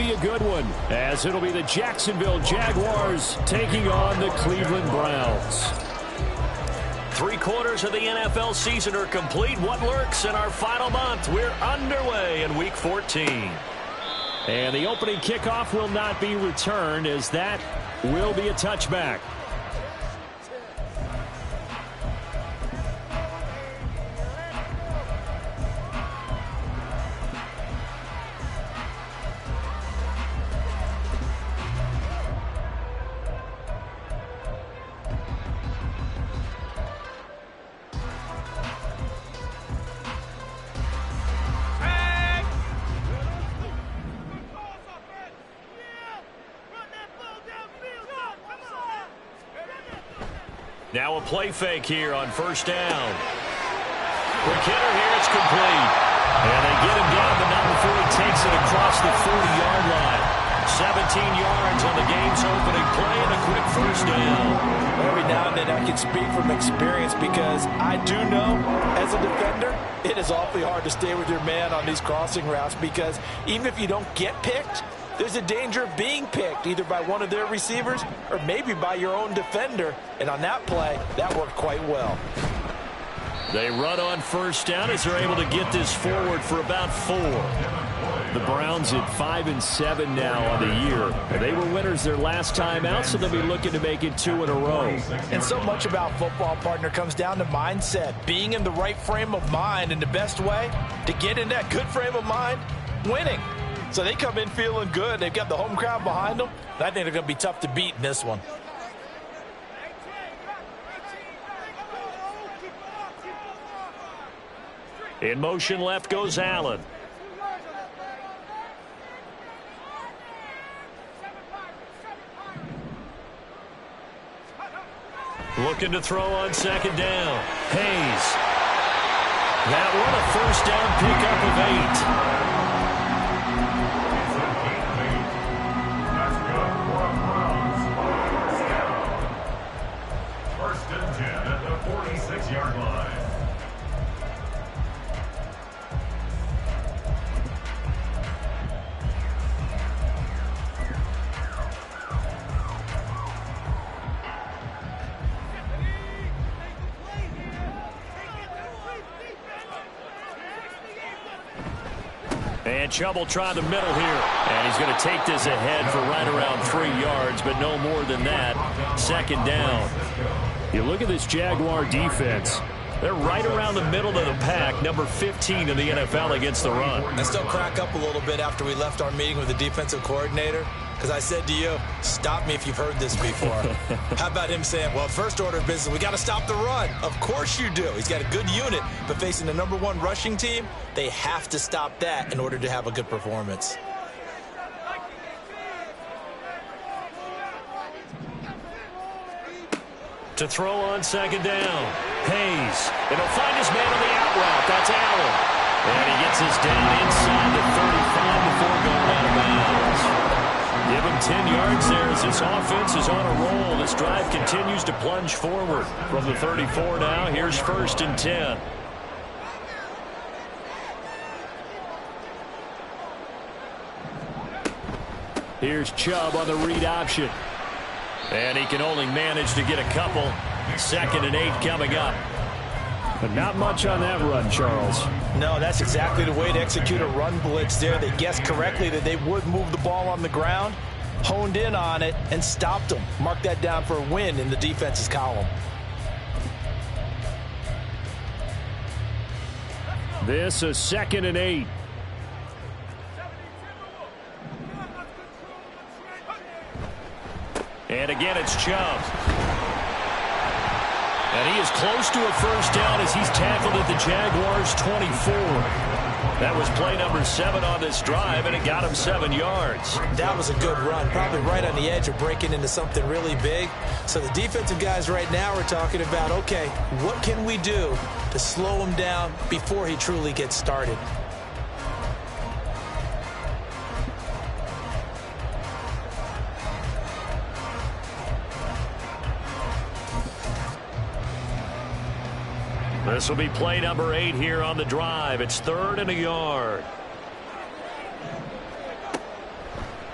be a good one, as it'll be the Jacksonville Jaguars taking on the Cleveland Browns. 3/4 of the NFL season are complete. What lurks in our final month? We're underway in Week 14. And the opening kickoff will not be returned, as that will be a touchback. Now a play fake here on first down. Quick hitter here, it's complete. And they get him down, but not before he takes it across the 40-yard line. 17 yards on the game's opening play and a quick first down. Every now and then I can speak from experience, because I do know as a defender it is awfully hard to stay with your man on these crossing routes, because even if you don't get picked, there's a danger of being picked either by one of their receivers or maybe by your own defender. And on that play, that worked quite well. They run on first down as they're able to get this forward for about 4. The Browns at 5-7 now on the year. They were winners their last time out, so they'll be looking to make it 2 in a row. And so much about football, partner, comes down to mindset. Being in the right frame of mind, and the best way to get in that good frame of mind, winning. So they come in feeling good. They've got the home crowd behind them. I think they're going to be tough to beat in this one. In motion left goes Allen. Looking to throw on second down. Hayes. That one a first down pickup of 8. First and 10 at the 46-yard line. And Chubb will try the middle here. And he's going to take this ahead for right around 3 yards, but no more than that. Second down. You look at this Jaguar defense. They're right around the middle of the pack, number 15 in the NFL against the run. I still crack up a little bit after we left our meeting with the defensive coordinator, because I said to you, stop me if you've heard this before. How about him saying, well, first order of business, we got to stop the run. Of course you do. He's got a good unit, but facing the #1 rushing team, they have to stop that in order to have a good performance. To throw on second down. Hayes. And he'll find his man on the out route. That's Allen. And he gets us down inside the 35 before going out of bounds. Give him 10 yards there as this offense is on a roll. This drive continues to plunge forward. From the 34 now, here's first and 10. Here's Chubb on the read option. And he can only manage to get a couple. Second and 8 coming up. But not much on that run, Charles. No, that's exactly the way to execute a run blitz there. They guessed correctly that they would move the ball on the ground, honed in on it, and stopped them. Mark that down for a win in the defense's column. This is second and 8. And again, it's Chubb. And he is close to a first down as he's tackled at the Jaguars' 24. That was play number 7 on this drive, and it got him 7 yards. That was a good run, probably right on the edge of breaking into something really big. So the defensive guys right now are talking about, okay, what can we do to slow him down before he truly gets started? This will be play number 8 here on the drive. It's 3rd and a yard.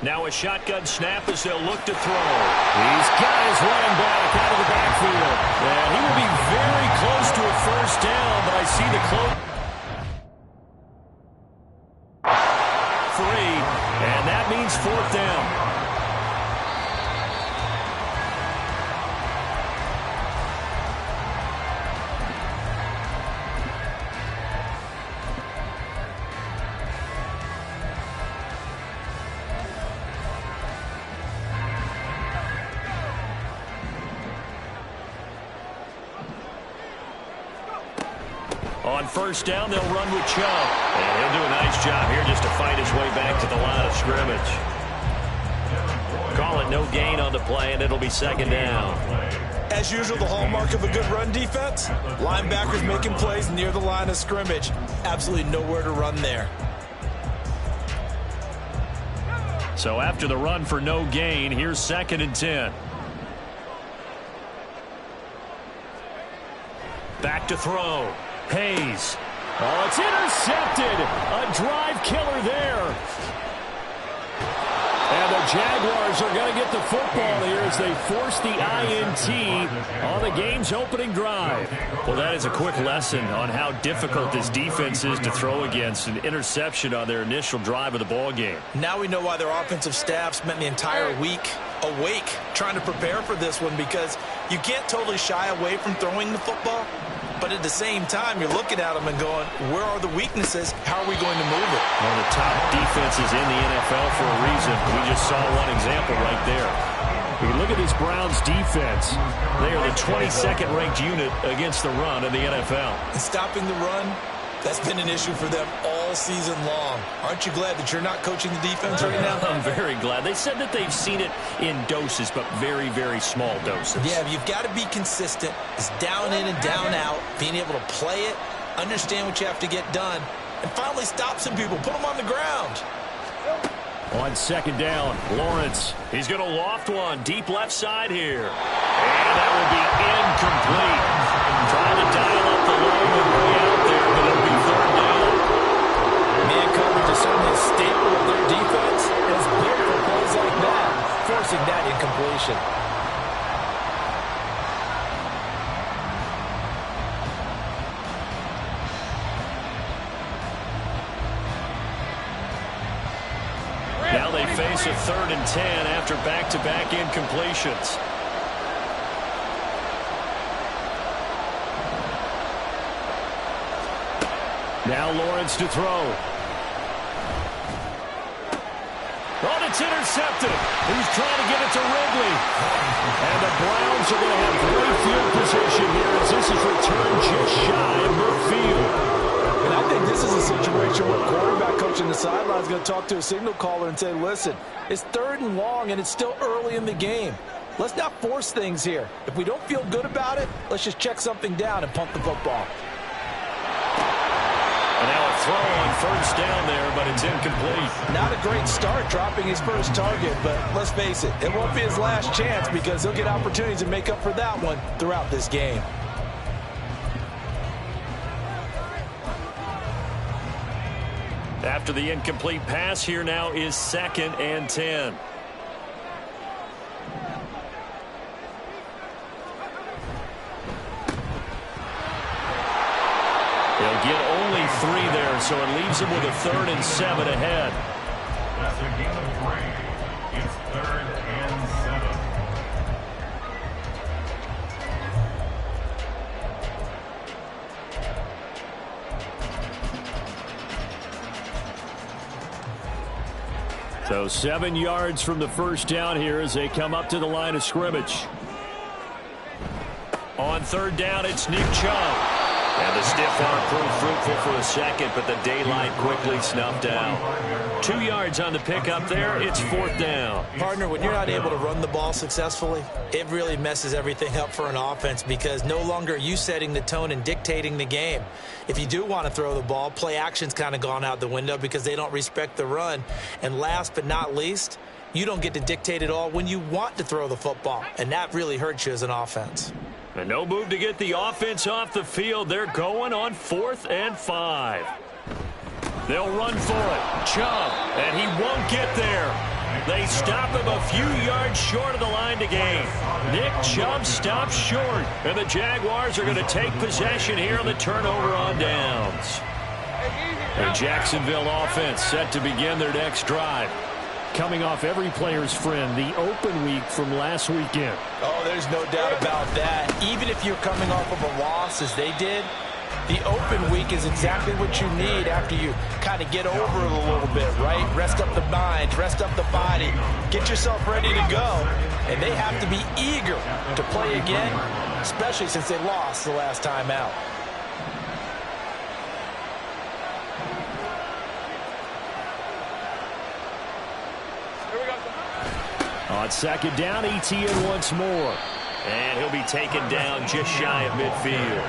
Now a shotgun snap as they'll look to throw. He's got his running back out of the backfield. And he will be very close to a first down, but I see the close. 3, and that means 4th down. On first down, they'll run with Chubb. And he'll do a nice job here just to fight his way back to the line of scrimmage. Call it no gain on the play, and it'll be 2nd down. As usual, the hallmark of a good run defense, linebackers making plays near the line of scrimmage. Absolutely nowhere to run there. So after the run for no gain, here's 2nd and 10. Back to throw. Hayes. Oh, it's intercepted. A drive killer there. And the Jaguars are going to get the football here as they force the INT on the game's opening drive. Well, that is a quick lesson on how difficult this defense is to throw against. An interception on their initial drive of the ball game. Now we know why their offensive staff spent the entire week awake trying to prepare for this one, because you can't totally shy away from throwing the football. But at the same time, you're looking at them and going, where are the weaknesses? How are we going to move it? One of the top defenses in the NFL for a reason. We just saw one example right there. When you look at this Browns defense, they are the 22nd ranked unit against the run in the NFL. And stopping the run, that's been an issue for them all season long. Aren't you glad that you're not coaching the defense right now? I'm very glad. They said that they've seen it in doses, but very, very small doses. Yeah, you've got to be consistent. It's down in and down out, being able to play it, understand what you have to get done, and finally stop some people, put them on the ground. On 2nd down, Lawrence. He's going to loft one deep left side here. And that will be incomplete. Trying to dial up the low and way out there, but it'll be 3rd down. Man coverage is certainly a staple of their defense. It's built for plays like that, forcing that incompletion. Now they face a 3rd and 10 after back-to-back incompletions. Now Lawrence to throw. Oh, it's intercepted. He's trying to get it to Ridley. And the Browns are going to have great field position here as this is returned just shy of midfield. And I think this is a situation where quarterback coach in the sideline is going to talk to a signal caller and say, listen, it's 3rd and long and it's still early in the game. Let's not force things here. If we don't feel good about it, let's just check something down and pump the football. And now a throw on first down there, but it's incomplete. Not a great start dropping his first target, but let's face it, it won't be his last chance because he'll get opportunities to make up for that one throughout this game. After the incomplete pass, here now is 2nd and 10. He'll get only 3 there, so it leaves him with a 3rd and 7 ahead. That's a gain of 3. It's 3rd and 7. So 7 yards from the first down here as they come up to the line of scrimmage. On 3rd down, it's Nick Chubb. And the stiff arm proved fruitful for a second, but the daylight quickly snuffed out. 2 yards on the pickup there. It's 4th down. Partner, when you're not able to run the ball successfully, it really messes everything up for an offense because no longer are you setting the tone and dictating the game. If you do want to throw the ball, play action's kind of gone out the window because they don't respect the run. And last but not least, you don't get to dictate it all when you want to throw the football. And that really hurts you as an offense. And no move to get the offense off the field. They're going on 4th and 5. They'll run for it. Chubb, and he won't get there. They stop him a few yards short of the line to gain. Nick Chubb stops short, and the Jaguars are going to take possession here on the turnover on downs. The Jacksonville offense set to begin their next drive. Coming off every player's friend, the open week from last weekend. Oh, there's no doubt about that. Even if you're coming off of a loss as they did, the open week is exactly what you need after you kind of get over it a little bit, right? Rest up the mind, rest up the body, get yourself ready to go. And they have to be eager to play again, especially since they lost the last time out. On second down, ETN once more. And he'll be taken down just shy of midfield.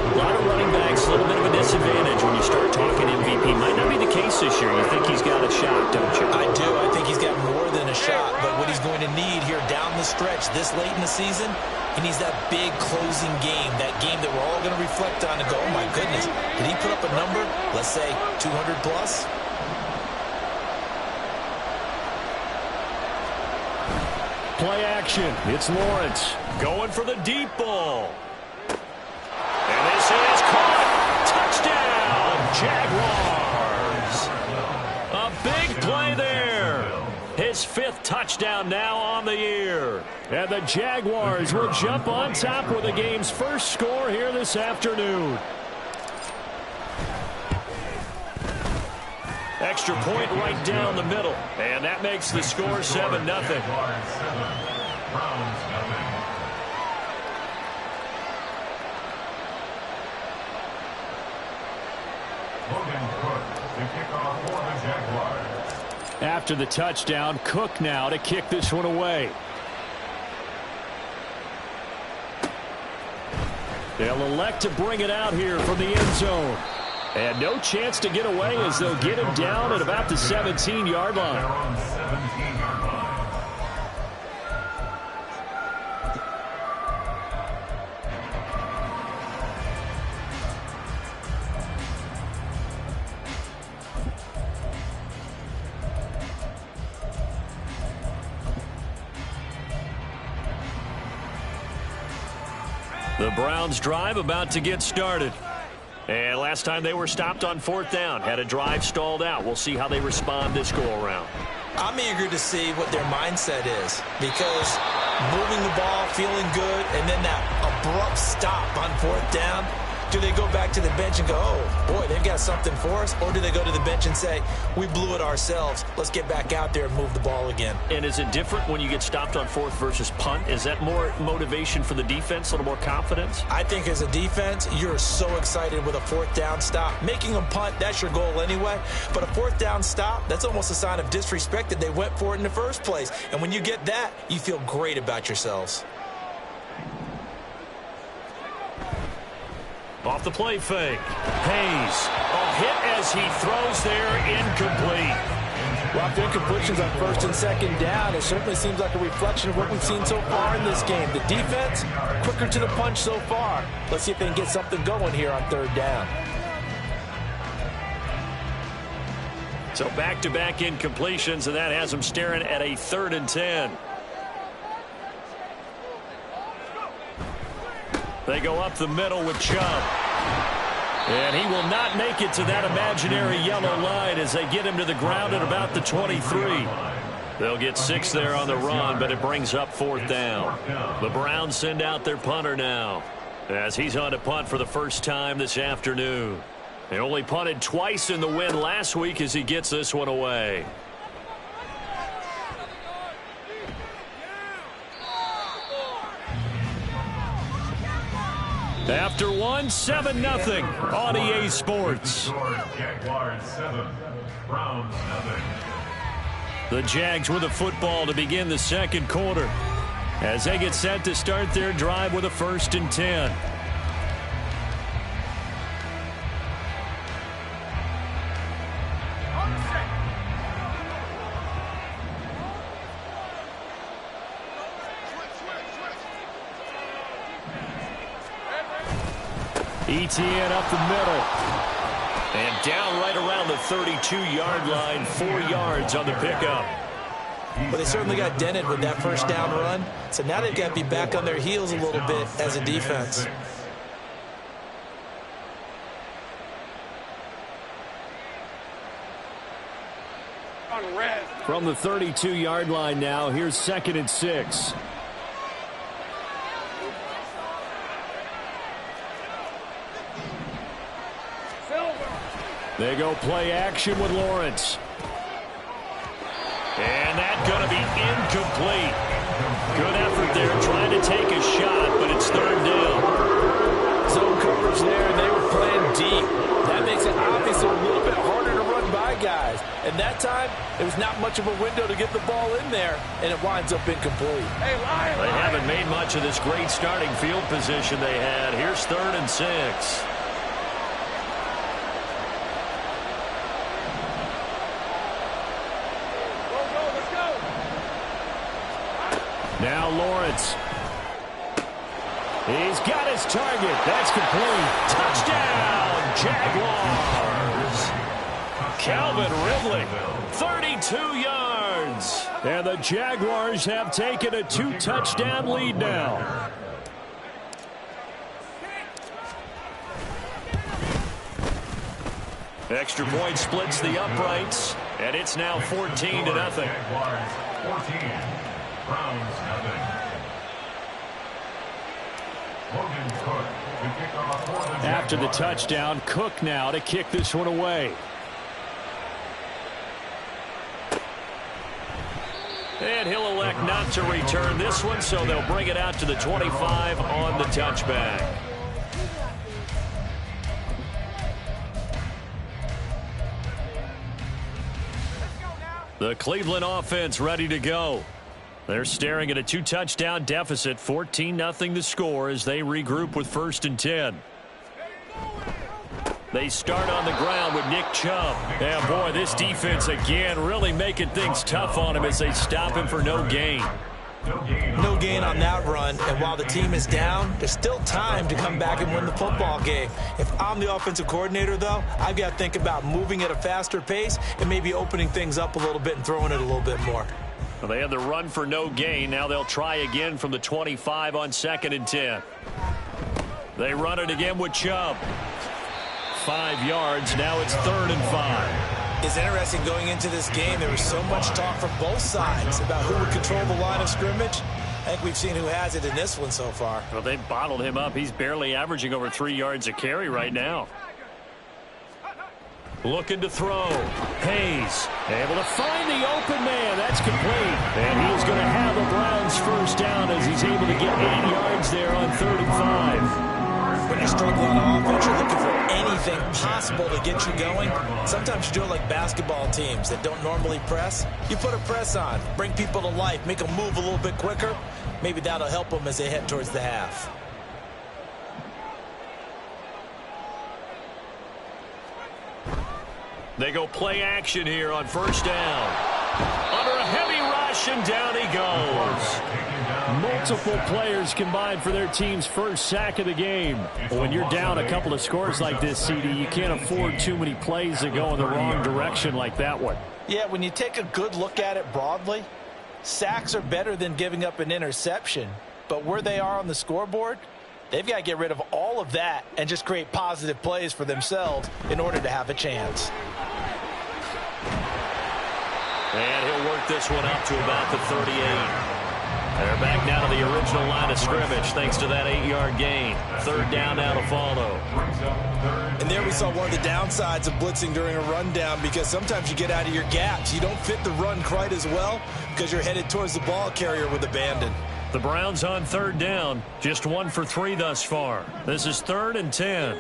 A lot of running backs, a little bit of a disadvantage when you start talking MVP. Might not be the case this year. You think he's got a shot, don't you? I do. I think he's got more than a shot. But what he's going to need here down the stretch this late in the season, he needs that big closing game, that game that we're all going to reflect on and go, oh, my goodness, did he put up a number, let's say 200 plus? Play action. It's Lawrence going for the deep ball. And this is caught. Touchdown, Jaguars. A big play there. His 5th touchdown now on the year. And the Jaguars will jump on top with the game's first score here this afternoon. Extra point right down the middle. And that makes the score 7-0. After the touchdown, Cook now to kick this one away. They'll elect to bring it out here from the end zone. And no chance to get away as they'll get him down at about the 17-yard line. The Browns drive about to get started. And last time they were stopped on 4th down, had a drive stalled out. We'll see how they respond this go-around. I'm eager to see what their mindset is, because moving the ball, feeling good, and then that abrupt stop on 4th down, do they go back to the bench and go, oh, boy, they've got something for us? Or do they go to the bench and say, we blew it ourselves. Let's get back out there and move the ball again. And is it different when you get stopped on 4th versus punt? Is that more motivation for the defense, a little more confidence? I think as a defense, you're so excited with a 4th down stop. Making them punt, that's your goal anyway. But a 4th down stop, that's almost a sign of disrespect that they went for it in the first place. And when you get that, you feel great about yourselves. Off the play fake. Hayes. A hit as he throws there, incomplete. Well, after incompletions on 1st and 2nd down, it certainly seems like a reflection of what we've seen so far in this game. The defense, quicker to the punch so far. Let's see if they can get something going here on 3rd down. So back-to-back incompletions, and that has them staring at a 3rd and 10. They go up the middle with Chubb. And he will not make it to that imaginary yellow line as they get him to the ground at about the 23. They'll get 6 there on the run, but it brings up 4th down. The Browns send out their punter now, as he's on to punt for the first time this afternoon. They only punted twice in the win last week as he gets this one away. After one, 7-0 on EA Sports. Jaguars 7, Browns 0. The Jags with a football to begin the 2nd quarter as they get set to start their drive with a 1st and 10. ETN up the middle. And down right around the 32-yard line, 4 yards on the pickup. but they certainly got dented with that first down run. So now they've got to be back on their heels a little bit as a defense. From the 32-yard line now, here's 2nd and 6. They go play action with Lawrence. And that's going to be incomplete. Good effort there trying to take a shot, but it's 3rd down. Zone coverage there, and they were playing deep. That makes it obviously a little bit harder to run by guys. And that time, there was not much of a window to get the ball in there, and it winds up incomplete. They haven't made much of this great starting field position they had. Here's 3rd and 6. Now Lawrence. He's got his target. That's complete. Touchdown, Jaguars. Calvin Ridley, 32 yards. And the Jaguars have taken a 2-touchdown lead now. Extra point splits the uprights, and it's now 14-0. 14. Browns nothing. Logan Cook to kick off for the After the Jaguars. touchdown, Cook now to kick this one away. And he'll elect not to return this one, so they'll bring it out to the 25 on the touchback. The Cleveland offense ready to go. They're staring at a 2-touchdown deficit, 14-0 the score as they regroup with 1st and 10. They start on the ground with Nick Chubb. Yeah, boy, this defense again really making things tough on him as they stop him for no gain. No gain on that run, and while the team is down, there's still time to come back and win the football game. If I'm the offensive coordinator, though, I've got to think about moving at a faster pace and maybe opening things up a little bit and throwing it a little bit more. Well, they had the run for no gain. Now they'll try again from the 25 on 2nd and 10. They run it again with Chubb. 5 yards. Now it's 3rd and 5. It's interesting going into this game. There was so much talk from both sides about who would control the line of scrimmage. I think we've seen who has it in this one so far. Well, they bottled him up. He's barely averaging over 3 yards a carry right now. Looking to throw. Hayes able to find the open man. That's complete. And he's going to have the Browns first down as he's able to get 8 yards there on 3rd and 5. When you're struggling on offense, you're looking for anything possible to get you going. Sometimes you do it like basketball teams that don't normally press. You put a press on, bring people to life, make them move a little bit quicker. Maybe that'll help them as they head towards the half. They go play action here on 1st down. Under a heavy rush, and down he goes. Multiple players combined for their team's first sack of the game. When you're down a couple of scores like this, CD, you can't afford too many plays that go in the wrong direction like that one. Yeah, when you take a good look at it broadly, sacks are better than giving up an interception. But where they are on the scoreboard, they've got to get rid of all of that and just create positive plays for themselves in order to have a chance. And he'll work this one up to about the 38. They're back now to the original line of scrimmage thanks to that 8-yard gain. 3rd down now to follow. And there we saw one of the downsides of blitzing during a rundown, because sometimes you get out of your gaps. You don't fit the run quite as well because you're headed towards the ball carrier with abandon. The Browns on 3rd down, just 1 for 3 thus far. This is 3rd and 10.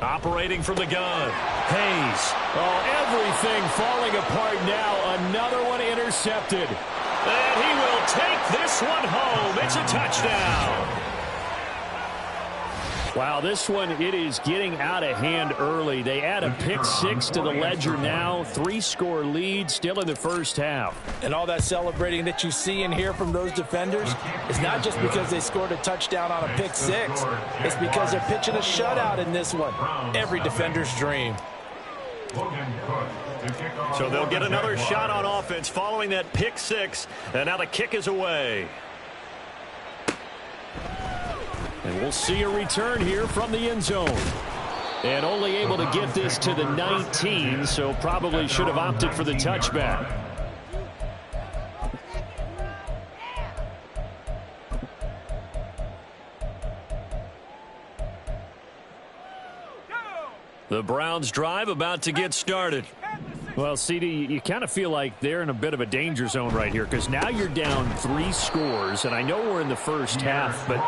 Operating from the gun. Hayes. Oh, everything falling apart now. Another one intercepted. And he will take this one home. It's a touchdown. Wow, this one, it is getting out of hand early. They add a pick-6 to the ledger now. 3-score lead still in the first half. And all that celebrating that you see and hear from those defenders is not just because they scored a touchdown on a pick-6. It's because they're pitching a shutout in this one. Every defender's dream. So they'll get another shot on offense following that pick-6. And now the kick is away. And we'll see a return here from the end zone. And only able to get this to the 19, so probably should have opted for the touchback. The Browns drive about to get started. Well, CD, you kind of feel like they're in a bit of a danger zone right here because now you're down 3 scores, and I know we're in the first half, but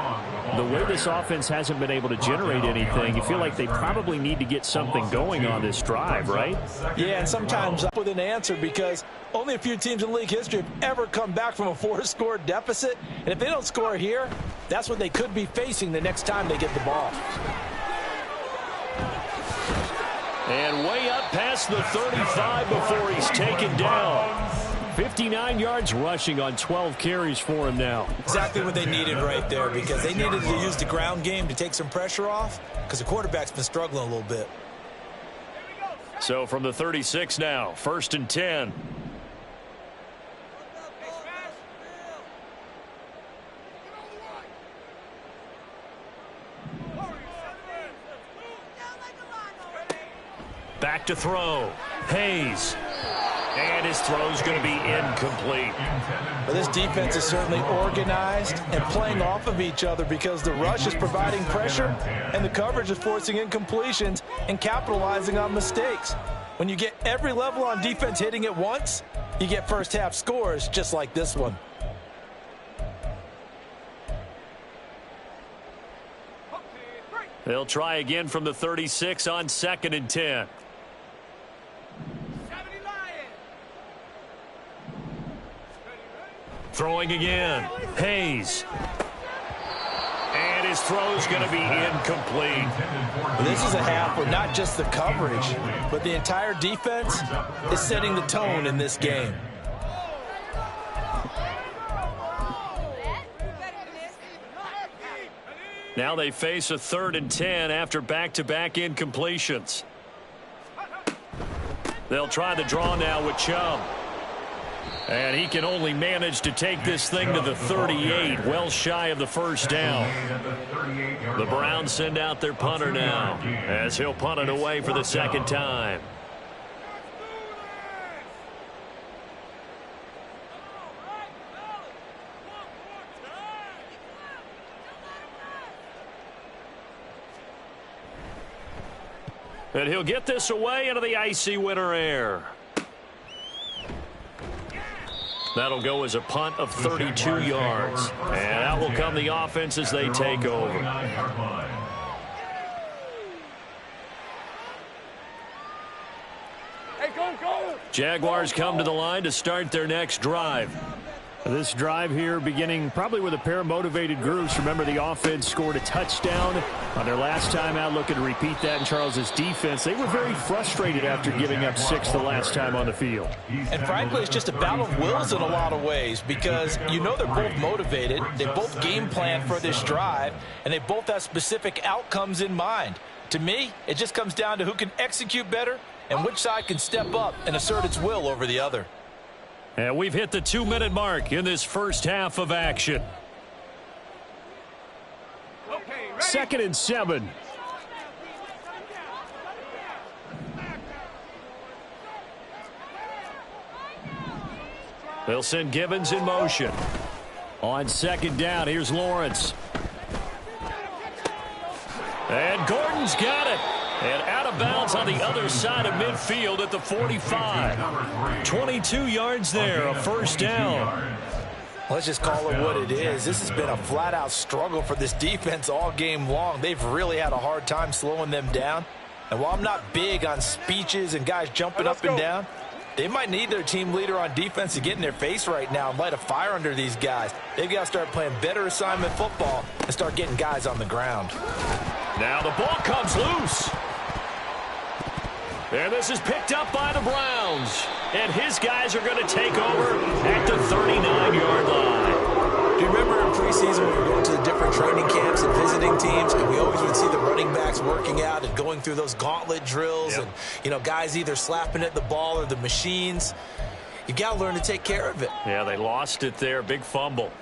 the way this offense hasn't been able to generate anything, you feel like they probably need to get something going on this drive, right? Yeah, and sometimes up with an answer because only a few teams in league history have ever come back from a 4-score deficit, and if they don't score here, that's what they could be facing the next time they get the ball. And way up past the 35 before he's taken down. 59 yards rushing on 12 carries for him now. Exactly what they needed right there because they needed to use the ground game to take some pressure off because the quarterback's been struggling a little bit. So from the 36 now, 1st and 10. Back to throw. Hayes. And his throw's going to be incomplete. But this defense is certainly organized and playing off of each other because the rush is providing pressure and the coverage is forcing incompletions and capitalizing on mistakes. When you get every level on defense hitting at once, you get first half scores just like this one. They'll try again from the 36 on 2nd and 10. Throwing again. Hayes. And his throw's going to be incomplete. This is a half where not just the coverage, but the entire defense is setting the tone in this game. Now they face a 3rd and 10 after back-to-back incompletions. They'll try the draw now with Chubb. And he can only manage to take this thing to the 38, well shy of the first down. The Browns send out their punter now as he'll punt it away for the 2nd time. And he'll get this away into the icy winter air. That'll go as a punt of 32 yards. And out will come the offense as they take over. Jaguars come to the line to start their next drive. This drive here beginning probably with a pair of motivated groups. Remember, the offense scored a touchdown on their last time out, looking to repeat that in Charles's defense. They were very frustrated after giving up 6 the last time on the field. And frankly, it's just a battle of wills in a lot of ways because you know they're both motivated. They both game plan for this drive, and they both have specific outcomes in mind. To me, it just comes down to who can execute better and which side can step up and assert its will over the other. And we've hit the 2-minute mark in this first half of action. 2nd and 7. They'll send Gibbons in motion. On 2nd down, here's Lawrence. And Gordon's got it. And out of bounds on the other side of midfield at the 45. 22 yards there, a first down. Let's just call it what it is. This has been a flat-out struggle for this defense all game long. They've really had a hard time slowing them down. And while I'm not big on speeches and guys jumping up and down, they might need their team leader on defense to get in their face right now and light a fire under these guys. They've got to start playing better assignment football and start getting guys on the ground. Now the ball comes loose. And this is picked up by the Browns. And his guys are going to take over at the 39-yard line. Do you remember in preseason when we were going to the different training camps and visiting teams, and we always would see the running backs working out and going through those gauntlet drills, and, you know, guys either slapping at the ball or the machines. You got to learn to take care of it. Yeah, they lost it there. Big fumble.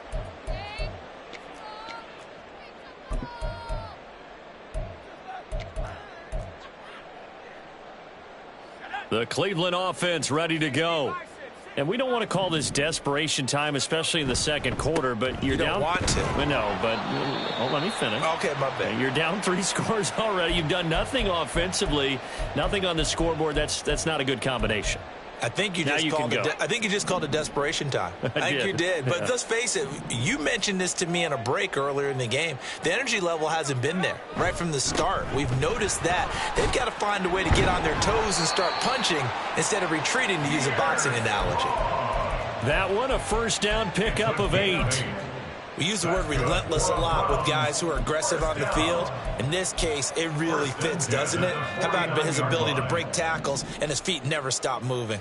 The Cleveland offense ready to go. And we don't want to call this desperation time, especially in the second quarter, but you're down. You don't want to. No, but let me finish. Okay, my bad. You're down 3 scores already. You've done nothing offensively, nothing on the scoreboard. That's not a good combination. I think you just called it desperation time. I think you did. But let's face it, you mentioned this to me in a break earlier in the game. The energy level hasn't been there right from the start. We've noticed that. They've got to find a way to get on their toes and start punching instead of retreating, to use a boxing analogy. That one, a first down pickup of 8. We use the word relentless a lot with guys who are aggressive on the field. In this case, it really fits, doesn't it? How about his ability to break tackles and his feet never stop moving?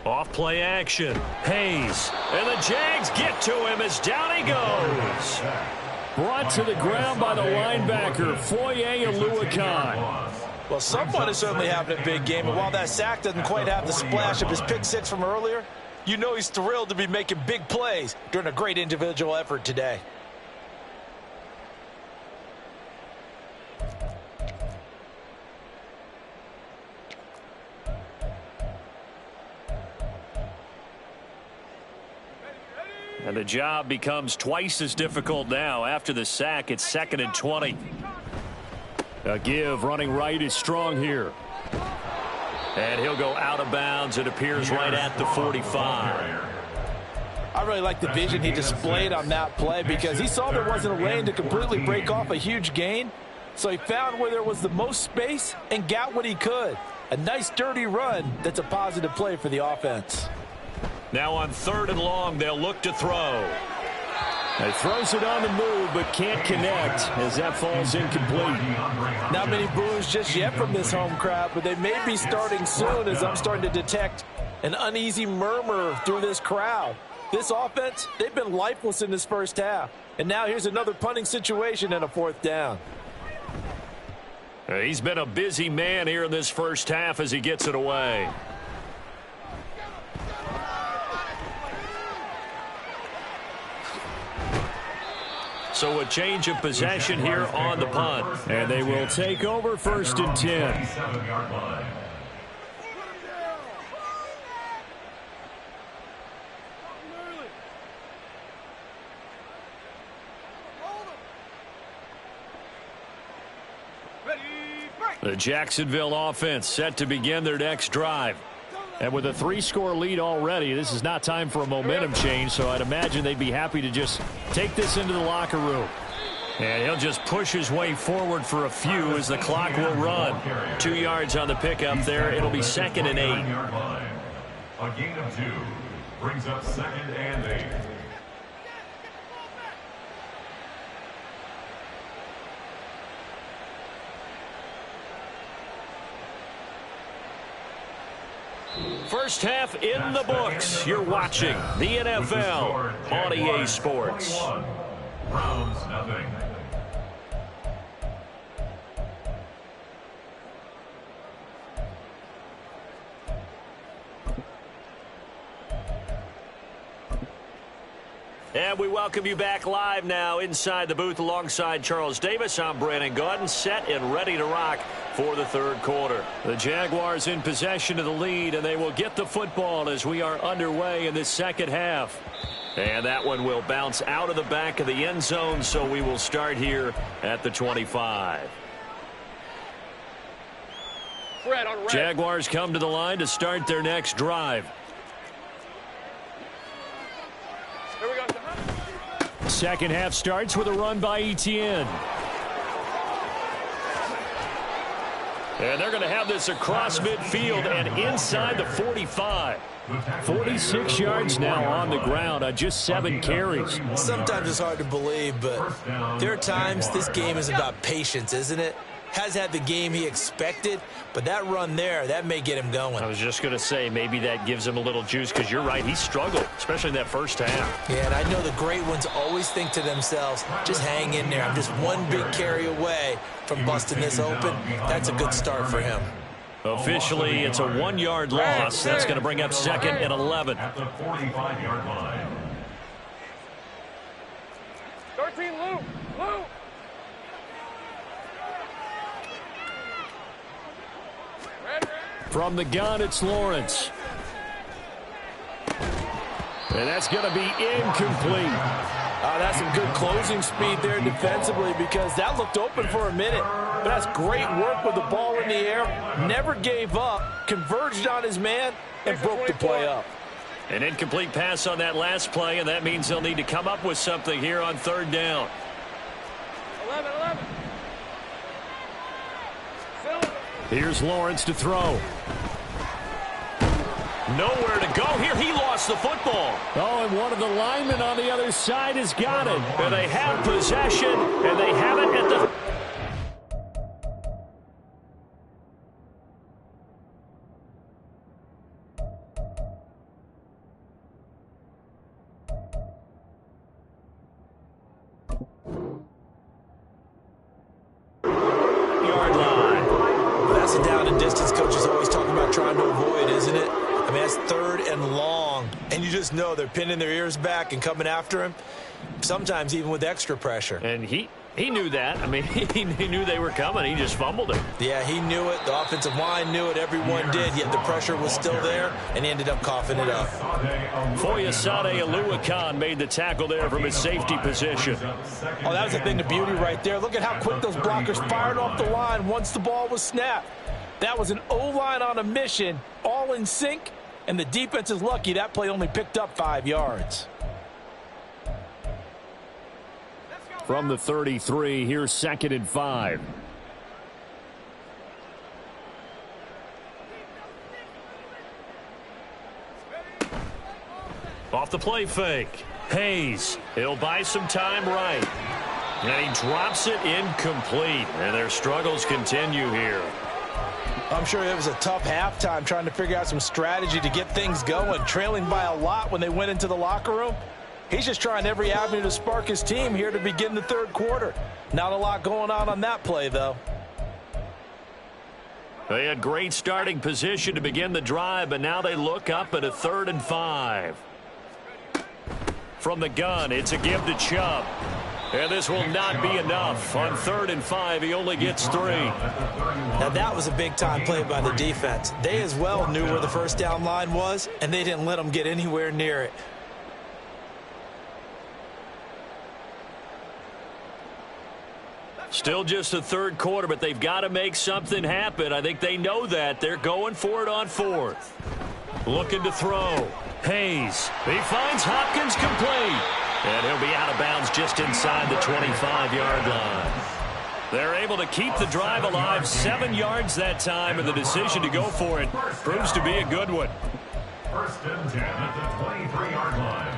Off play action. Hayes. And the Jags get to him as down he goes. Brought to the ground by the linebacker, Foye Aluakan. Well, someone is certainly having a big game, and while that sack doesn't quite have the splash of his pick six from earlier, you know he's thrilled to be making big plays during a great individual effort today. And the job becomes twice as difficult now. After the sack, it's 2nd and 20. A give, running right is strong here. And he'll go out of bounds. It appears right at the 45. I really like the vision he displayed on that play because he saw there wasn't a lane to completely break off a huge gain. So he found where there was the most space and got what he could. A nice dirty run that's a positive play for the offense. Now on 3rd and long, they'll look to throw. He throws it on the move, but can't connect as that falls incomplete. Not many boos just yet from this home crowd, but they may be starting soon as I'm starting to detect an uneasy murmur through this crowd. This offense, they've been lifeless in this first half. And now here's another punting situation and a 4th down. He's been a busy man here in this first half as he gets it away. So a change of possession here on the punt. And they will take over 1st and 10. The Jacksonville offense set to begin their next drive. And with a 3-score lead already, this is not time for a momentum change, so I'd imagine they'd be happy to just take this into the locker room. And he'll just push his way forward for a few as the clock will run. 2 yards on the pickup there. It'll be 2nd and 8. A gain of 2 brings up 2nd and 8. First half in the books. You're watching the NFL on EA Sports. Browns nothing. And we welcome you back live now inside the booth alongside Charles Davis. I'm Brandon Gaudin, set and ready to rock for the 3rd quarter. The Jaguars in possession of the lead, and they will get the football as we are underway in this second half. And that one will bounce out of the back of the end zone, so we will start here at the 25. Jaguars come to the line to start their next drive. Second half starts with a run by Etienne. And they're going to have this across midfield and inside the 45. 46 yards now on the ground on just 7 carries. Sometimes it's hard to believe, but there are times this game is about patience, isn't it? Has had the game he expected, but that run there, that may get him going. I was just going to say, maybe that gives him a little juice, because you're right, he struggled, especially in that first half. Yeah, and I know the great ones always think to themselves, just hang in there. I'm just one big carry away from busting this open. That's a good start for him. Officially, it's a 1-yard loss. That's going to bring up 2nd and 11. At the 45-yard line. 13, Lou. From the gun, it's Lawrence. And that's going to be incomplete. That's some good closing speed there defensively, because that looked open for a minute. But that's great work with the ball in the air. Never gave up, converged on his man, and broke the play up. An incomplete pass on that last play, and that means they'll need to come up with something here on 3rd down. 11. Here's Lawrence to throw. Nowhere to go here. He lost the football. Oh, and one of the linemen on the other side has got it. And they have possession, and they have it at the... yard line. Well, that's a down and distance coach is always talking about trying to avoid, isn't it? I mean, that's 3rd and long, and you just know they're pinning their ears back and coming after him, sometimes even with extra pressure. And he knew that. I mean, he knew they were coming. He just fumbled it. Yeah, he knew it. The offensive line knew it. Everyone did, yet the pressure was still there, and he ended up coughing it up. Foyesade Oluwakan made the tackle there from his safety position. Oh, that was a thing of beauty right there. Look at how quick those blockers fired off the line once the ball was snapped. That was an O-line on a mission, all in sync, and the defense is lucky that play only picked up 5 yards. From the 33, here's 2nd and 5. Off the play fake. Hayes. He'll buy some time right. And he drops it incomplete. And their struggles continue here. I'm sure it was a tough halftime trying to figure out some strategy to get things going, trailing by a lot when they went into the locker room. He's just trying every avenue to spark his team here to begin the 3rd quarter. Not a lot going on that play, though. They had great starting position to begin the drive, but now they look up at a 3rd and 5. From the gun, it's a give to Chubb. And this will not be enough. On 3rd and 5, he only gets 3. Now, that was a big-time play by the defense. They as well knew where the first down line was, and they didn't let them get anywhere near it. Still just the 3rd quarter, but they've got to make something happen. I think they know that. They're going for it on 4th. Looking to throw. Hayes. He finds Hopkins complete. And he'll be out of bounds just inside the 25-yard line. They're able to keep the drive alive, 7 yards that time, and the decision to go for it proves to be a good one. 1st and 10 at the 23-yard line.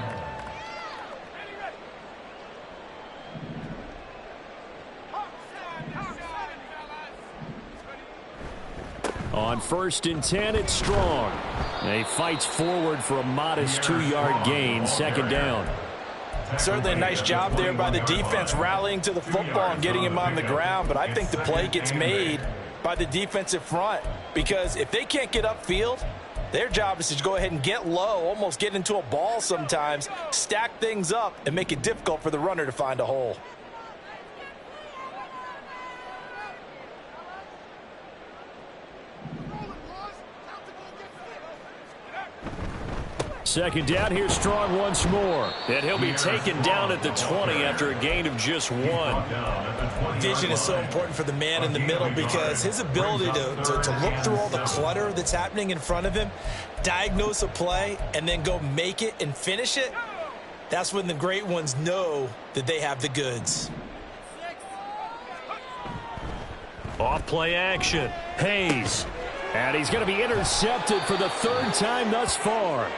On 1st and 10, it's Strong. And he fights forward for a modest 2-yard gain, 2nd down. Certainly a nice job there by the defense rallying to the football and getting him on the ground, but I think the play gets made by the defensive front, because if they can't get upfield, their job is to go ahead and get low, almost get into a ball sometimes, stack things up, and make it difficult for the runner to find a hole. Second down, here's Strong once more. And he'll be taken down at the 20 after a gain of just 1. Vision is so important for the man in the middle, because his ability to look through all the clutter that's happening in front of him, diagnose a play, and then go make it and finish it, that's when the great ones know that they have the goods. Off play action. Hayes. And he's going to be intercepted for the third time thus far.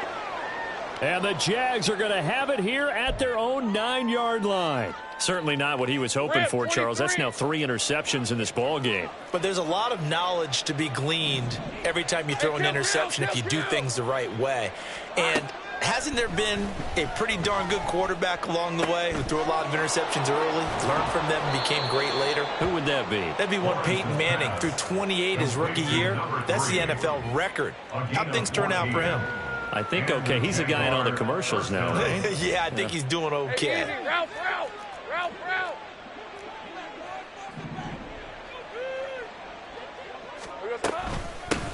And the Jags are going to have it here at their own 9-yard line. Certainly not what he was hoping for, Charles. That's now 3 interceptions in this ball game. But there's a lot of knowledge to be gleaned every time you throw an interception if you do things the right way. And hasn't there been a pretty darn good quarterback along the way who threw a lot of interceptions early, learned from them, and became great later? Who would that be? That'd be one Peyton Manning. Threw 28 his rookie year. That's the NFL record. How'd things turn out for him? I think okay. He's a guy in all the commercials now, right? Yeah, I think he's doing okay. Easy, route.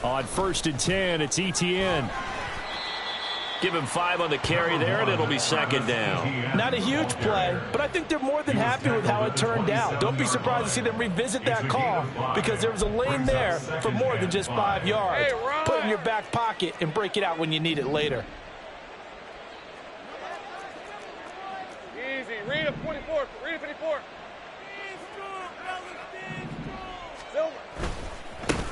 On 1st and 10, it's ETN. Give him 5 on the carry there, and it'll be 2nd down. Not a huge play, but I think they're more than happy with how it turned out. Don't be surprised to see them revisit that call because there was a lane there for more than just 5 yards. Hey, Ryan. Put it in your back pocket and break it out when you need it later. Easy. Read a 24. Read a 54. Silver.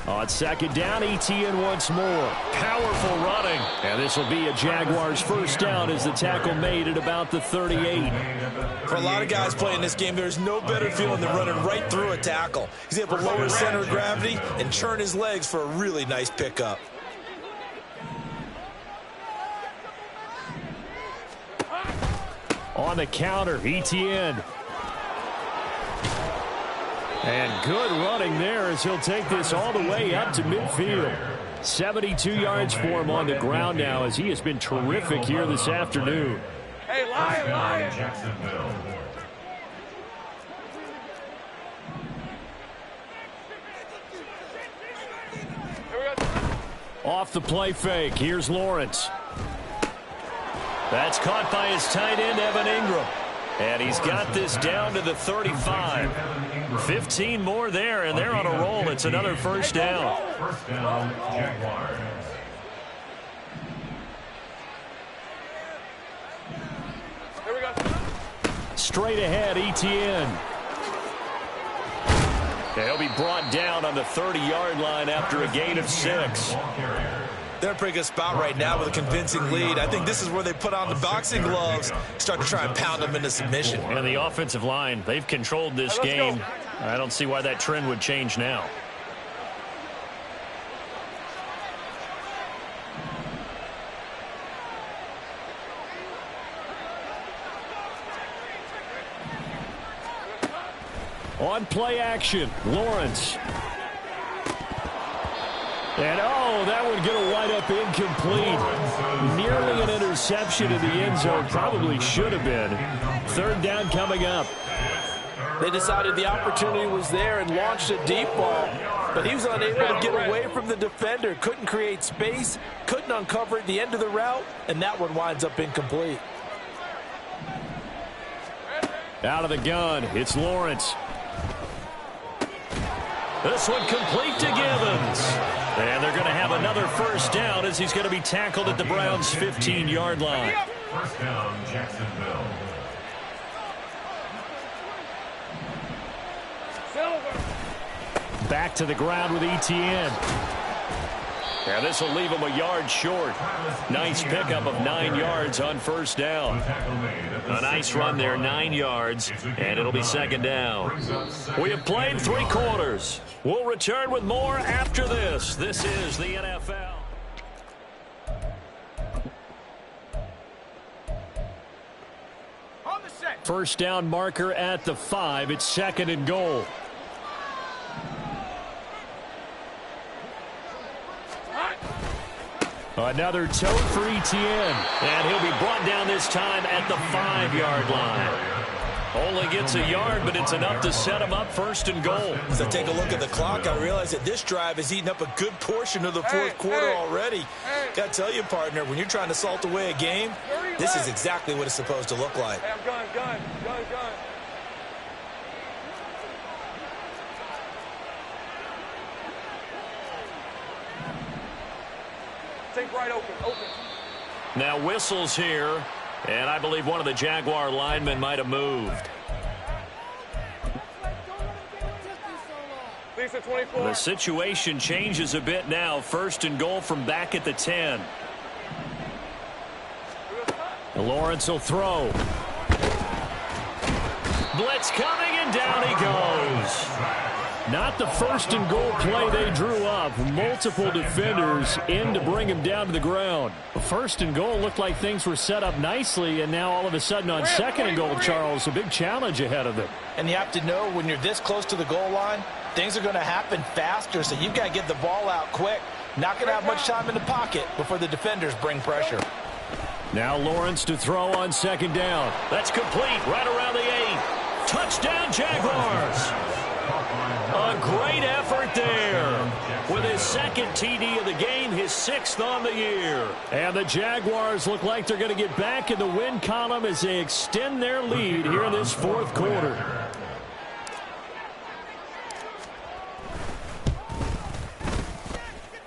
On 2nd down, ETN once more. Powerful running. And this will be a Jaguars first down as the tackle made at about the 38. For a lot of guys playing this game, there's no better feeling than running right through a tackle. He's able to lower his center of gravity and churn his legs for a really nice pickup. On the counter, ETN. And good running there as he'll take this all the way up to midfield. 72 yards for him on the ground now as he has been terrific here this afternoon. Hey, Lion. Jacksonville. Here we go. Off the play fake, here's Lawrence. That's caught by his tight end, Evan Ingram. And he's got this down to the 35. 15 more there, and they're on a roll. It's another first down. First down, Jaguars. Here we go. Straight ahead, ETN. He'll be brought down on the 30-yard line after a gain of 6. They're in a pretty good spot right now with a convincing lead. I think this is where they put on the boxing gloves, start to try and pound them into submission. And the offensive line, they've controlled this game. I don't see why that trend would change now. On play action, Lawrence. And, oh, that one going to wind up incomplete. Nearly an interception in the end zone. Probably should have been. 3rd down coming up. They decided the opportunity was there and launched a deep ball, but he was unable to get away from the defender. Couldn't create space, couldn't uncover at the end of the route, and that one winds up incomplete. Out of the gun, it's Lawrence. This one complete to Gibbons. And they're going to have another first down as he's going to be tackled at the Browns' 15-yard line. First down, Jacksonville. Silver. Back to the ground with ETN. And this will leave him a yard short. Nice pickup of 9 yards on first down. A nice run there, 9 yards, and it'll be 2nd down. We have played 3 quarters. We'll return with more after this. This is the NFL. First down marker at the 5. It's 2nd and goal. Another tote for ETN. And he'll be brought down this time at the 5-yard line. Only gets a yard, but it's enough to set him up 1st and goal. As I take a look at the clock, I realize that this drive has eaten up a good portion of the fourth quarter already. Got to tell you, partner, when you're trying to salt away a game, this is exactly what it's supposed to look like. Hey, I'm gun. Take right open. Now whistles here, and I believe one of the Jaguar linemen might have moved. Lisa 24. The situation changes a bit now. 1st and goal from back at the 10. Lawrence will throw. Blitz coming, and down he goes. Not the 1st and goal play they drew up. Multiple defenders in to bring him down to the ground. 1st and goal looked like things were set up nicely, and now all of a sudden on 2nd and goal, Charles, a big challenge ahead of them. And you have to know when you're this close to the goal line, things are going to happen faster, so you've got to get the ball out quick. Not going to have much time in the pocket before the defenders bring pressure. Now Lawrence to throw on 2nd down. That's complete right around the 8. Touchdown, Jaguars. A great effort there. With his 2nd TD of the game, his 6th on the year. And the Jaguars look like they're going to get back in the win column as they extend their lead here in this 4th quarter.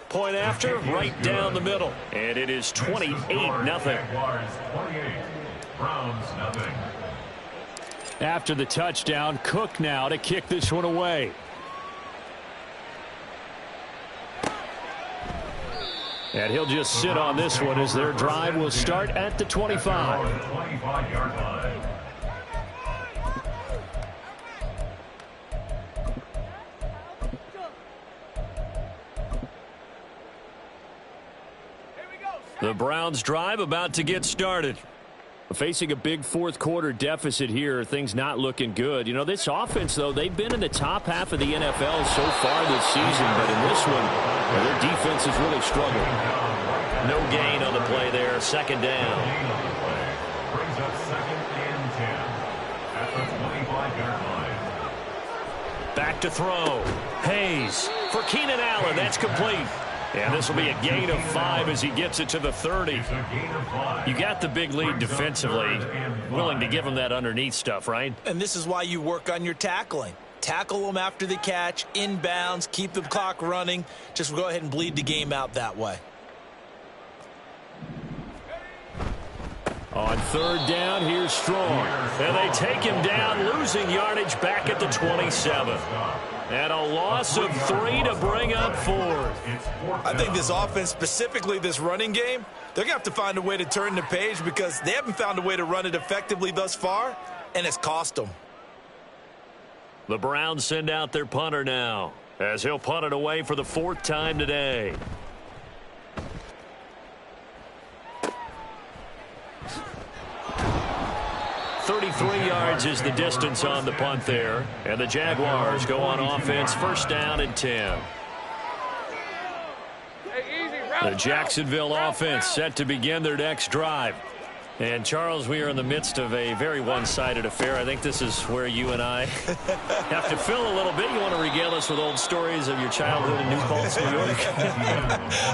Point after, right down the middle. And it is 28-0. Jaguars 28, Browns nothing. After the touchdown, Cook now to kick this one away. And he'll just sit on this one as their drive will start at the 25. 25-yard line. The Browns drive about to get started. Facing a big 4th quarter deficit here, things not looking good. You know, this offense, though, they've been in the top half of the NFL so far this season, but in this one, well, their defense has really struggled. No gain on the play there. 2nd down. Brings up 2nd and 10 at the 25-yard line. Back to throw. Hayes for Keenan Allen. That's complete. And this will be a gain of 5 as he gets it to the 30. You got the big lead defensively. Willing to give him that underneath stuff, right? And this is why you work on your tackling. Tackle them after the catch, inbounds, keep the clock running. Just go ahead and bleed the game out that way. On 3rd down, here's Strong. And they take him down, losing yardage back at the 27. And a loss of 3 to bring up 4th. I think this offense, specifically this running game, they're going to have to find a way to turn the page because they haven't found a way to run it effectively thus far, and it's cost them. The Browns send out their punter now as he'll punt it away for the 4th time today. .33 yards is the distance on the punt there. And the Jaguars go on offense, 1st down and 10. The Jacksonville offense set to begin their next drive. And, Charles, we are in the midst of a very one-sided affair. I think this is where you and I have to fill a little bit. You want to regale us with old stories of your childhood in New Paltz, New York?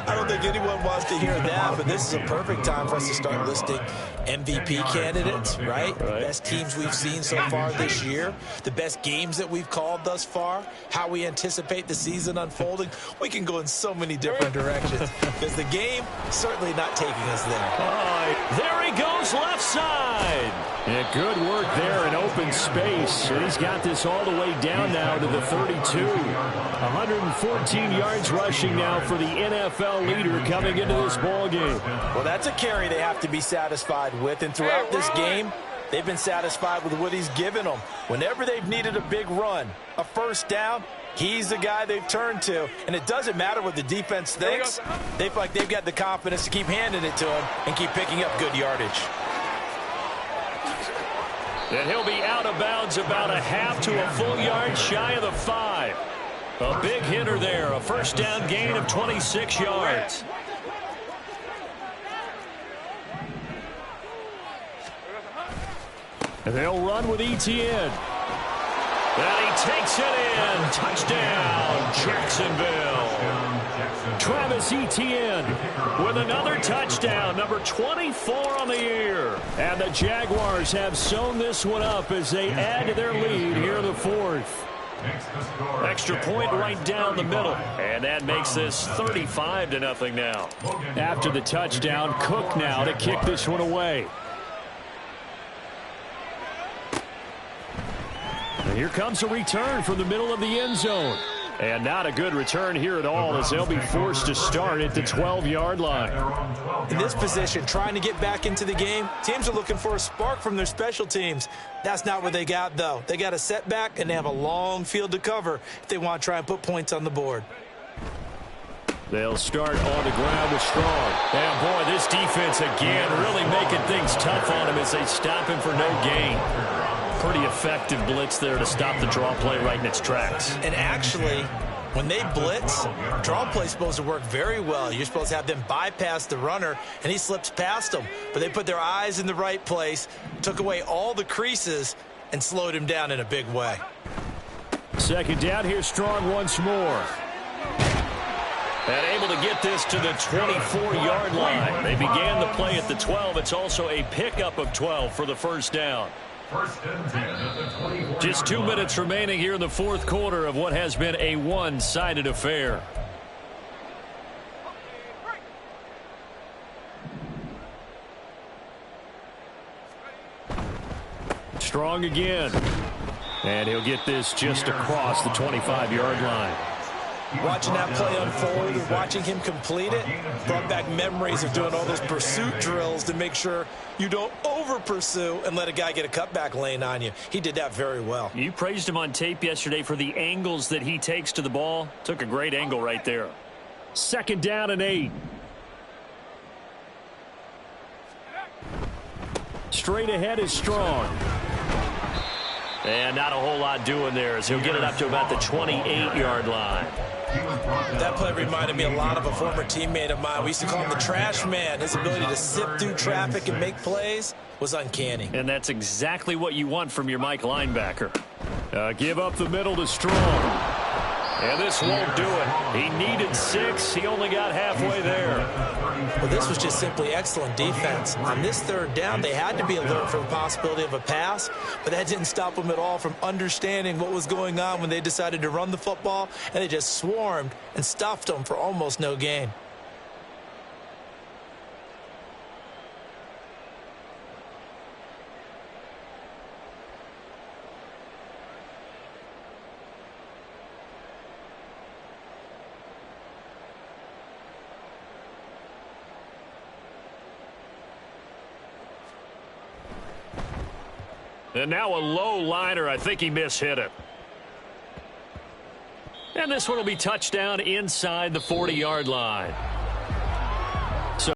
I don't think anyone wants to hear that, but this is a perfect time for us to start listing MVP candidates, right? Best teams we've seen so far this year, the best games that we've called thus far, how we anticipate the season unfolding. We can go in so many different directions because the game certainly not taking us there. There he goes, left side. Yeah, good work there in open space. And he's got this all the way down now to the 32. 114 yards rushing now for the NFL leader coming into this ball game. Well, that's a carry they have to be satisfied with. And throughout this game, they've been satisfied with what he's given them. Whenever they've needed a big run, a 1st down, he's the guy they've turned to. And it doesn't matter what the defense thinks. They feel like they've got the confidence to keep handing it to him and keep picking up good yardage. And he'll be out of bounds about a half to a full yard shy of the 5. A big hitter there. A 1st down gain of 26 yards. And they'll run with Etienne. And he takes it in. Touchdown, Jacksonville. Travis Etienne with another touchdown, number 24 on the year. And the Jaguars have sewn this one up as they add to their lead here in the 4th. Extra point right down the middle. And that makes this 35-0 now. After the touchdown, Cook now to kick this one away. And here comes a return from the middle of the end zone. And not a good return here at all, as they'll be forced to start at the 12-yard line. In this position, trying to get back into the game, teams are looking for a spark from their special teams. That's not what they got, though. They got a setback, and they have a long field to cover if they want to try and put points on the board. They'll start on the ground with Strong. And, boy, this defense again really making things tough on him as they stop him for no gain. Pretty effective blitz there to stop the draw play right in its tracks. And actually, when they blitz, draw play is supposed to work very well. You're supposed to have them bypass the runner, and he slips past them. But they put their eyes in the right place, took away all the creases, and slowed him down in a big way. Second down, here's Strong once more. And able to get this to the 24-yard line. They began the play at the 12. It's also a pickup of 12 for the first down. Just 2 minutes remaining here in the fourth quarter of what has been a one-sided affair. Strong again. And he'll get this just across the 25-yard line. Watching that play unfold and watching him complete it brought back memories of doing all those pursuit drills to make sure you don't over-pursue and let a guy get a cutback lane on you. He did that very well. You praised him on tape yesterday for the angles that he takes to the ball. Took a great angle right there. Second down and 8. Straight ahead is Strong. And not a whole lot doing there as he'll get it up to about the 28-yard line. That play reminded me a lot of a former teammate of mine. We used to call him the trash man. His ability to sift through traffic and make plays was uncanny. And that's exactly what you want from your Mike linebacker. Give up the middle to Strong. And this won't do it. He needed 6. He only got halfway there. Well, this was just simply excellent defense. On this third down, they had to be alert for the possibility of a pass, but that didn't stop them at all from understanding what was going on when they decided to run the football, and they just swarmed and stuffed them for almost no gain. And now a low liner. I think he mishit it. And this one will be touchdown inside the 40-yard line.